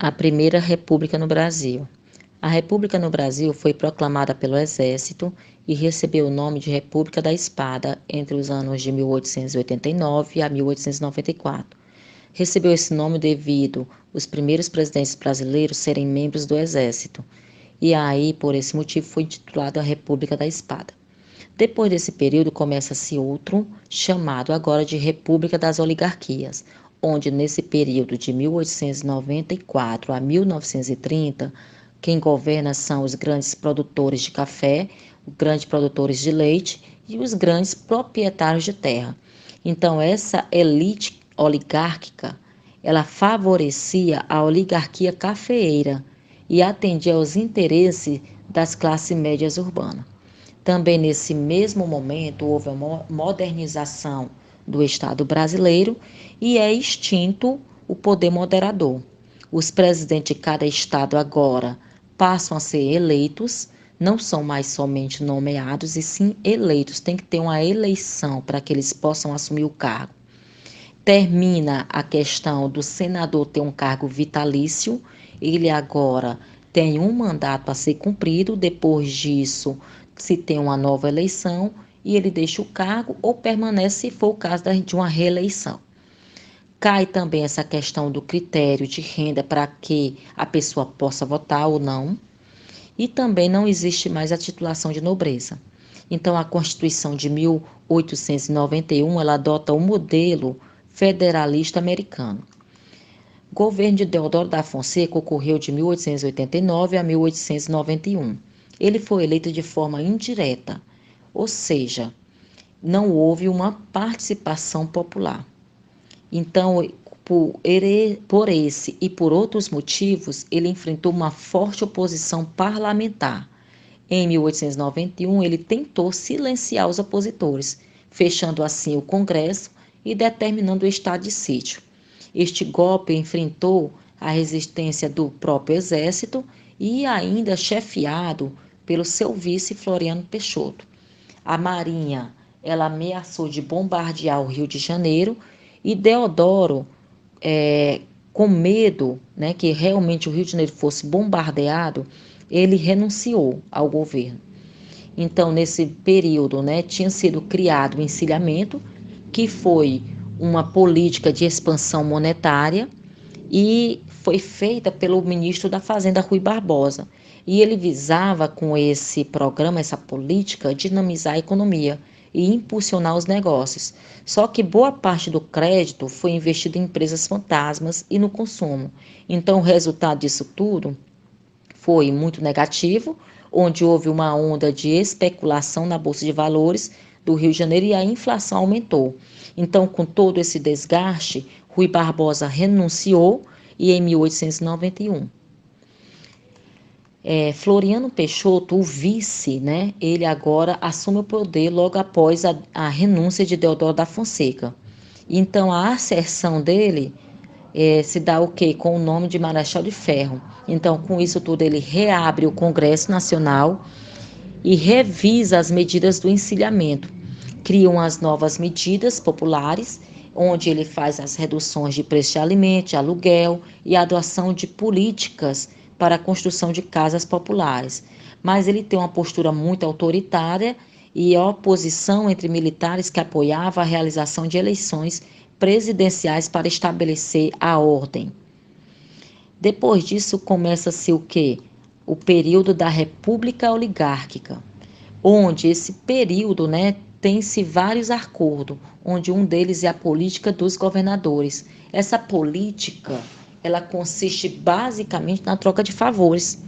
A primeira república no Brasil. A república no Brasil foi proclamada pelo Exército e recebeu o nome de República da Espada entre os anos de 1889 a 1894. Recebeu esse nome devido os primeiros presidentes brasileiros serem membros do Exército. E aí, por esse motivo, foi intitulada a República da Espada. Depois desse período, começa-se outro, chamado agora de República das Oligarquias, onde nesse período de 1894 a 1930, quem governa são os grandes produtores de café, os grandes produtores de leite e os grandes proprietários de terra. Então, essa elite oligárquica, ela favorecia a oligarquia cafeeira e atendia aos interesses das classes médias urbanas. Também nesse mesmo momento houve a modernização do Estado brasileiro e é extinto o poder moderador. Os presidentes de cada estado agora passam a ser eleitos, não são mais somente nomeados e sim eleitos. Tem que ter uma eleição para que eles possam assumir o cargo. Termina a questão do senador ter um cargo vitalício, ele agora tem um mandato a ser cumprido, depois disso se tem uma nova eleição e ele deixa o cargo ou permanece se for o caso de uma reeleição. Cai também essa questão do critério de renda para que a pessoa possa votar ou não, e também não existe mais a titulação de nobreza. Então, a Constituição de 1891, ela adota o modelo federalista americano. O governo de Deodoro da Fonseca ocorreu de 1889 a 1891. Ele foi eleito de forma indireta, ou seja, não houve uma participação popular. Então, por esse e por outros motivos, ele enfrentou uma forte oposição parlamentar. Em 1891, ele tentou silenciar os opositores, fechando assim o Congresso e determinando o estado de sítio. Este golpe enfrentou a resistência do próprio Exército e ainda chefiado pelo seu vice Floriano Peixoto. A Marinha, ela ameaçou de bombardear o Rio de Janeiro e Deodoro, com medo, né, que realmente o Rio de Janeiro fosse bombardeado, ele renunciou ao governo. Então, nesse período, né, tinha sido criado o encilhamento, que foi uma política de expansão monetária e foi feita pelo ministro da Fazenda, Rui Barbosa. E ele visava, com esse programa, essa política, dinamizar a economia e impulsionar os negócios. Só que boa parte do crédito foi investido em empresas fantasmas e no consumo. Então, o resultado disso tudo foi muito negativo, onde houve uma onda de especulação na Bolsa de Valores do Rio de Janeiro e a inflação aumentou. Então, com todo esse desgaste, Rui Barbosa renunciou e em 1891 Floriano Peixoto, o vice, né, ele agora assume o poder logo após a renúncia de Deodoro da Fonseca. Então, a ascensão dele se dá o quê? Com o nome de Marechal de Ferro. Então, com isso tudo, ele reabre o Congresso Nacional e revisa as medidas do encilhamento. Criam as novas medidas populares, onde ele faz as reduções de preço de alimento, de aluguel e a adoção de políticas para a construção de casas populares. Mas ele tem uma postura muito autoritária e a oposição entre militares que apoiava a realização de eleições presidenciais para estabelecer a ordem. Depois disso começa-se o quê? O período da República Oligárquica, onde esse período, né, tem-se vários acordos, onde um deles é a política dos governadores. Essa política, ela consiste basicamente na troca de favores.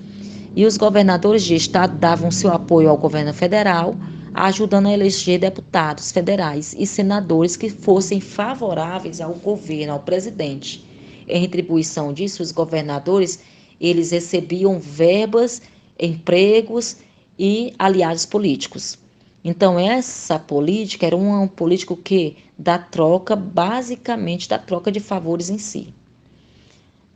E os governadores de estado davam seu apoio ao governo federal, ajudando a eleger deputados federais e senadores que fossem favoráveis ao governo, ao presidente. Em retribuição disso, os governadores, eles recebiam verbas, empregos e aliados políticos. Então, essa política era uma política que da troca, basicamente da troca de favores em si.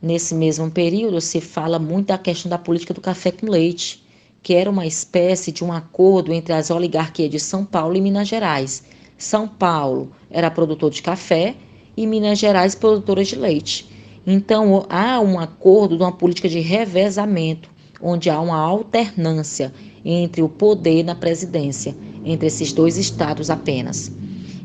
Nesse mesmo período, se fala muito da questão da política do café com leite, que era uma espécie de um acordo entre as oligarquias de São Paulo e Minas Gerais. São Paulo era produtor de café e Minas Gerais produtora de leite. Então, há um acordo de uma política de revezamento, onde há uma alternância entre o poder na presidência, entre esses dois estados apenas.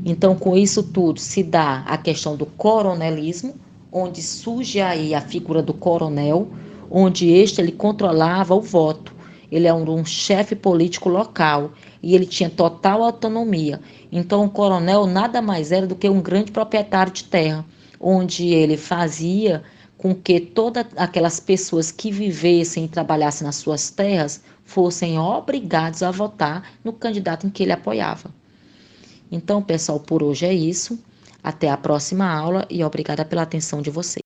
Então, com isso tudo, se dá a questão do coronelismo, onde surge aí a figura do coronel, onde ele controlava o voto. Ele é um chefe político local e ele tinha total autonomia. Então, o coronel nada mais era do que um grande proprietário de terra, onde ele fazia com que todas aquelas pessoas que vivessem e trabalhassem nas suas terras fossem obrigados a votar no candidato em que ele apoiava. Então, pessoal, por hoje é isso. Até a próxima aula e obrigada pela atenção de vocês.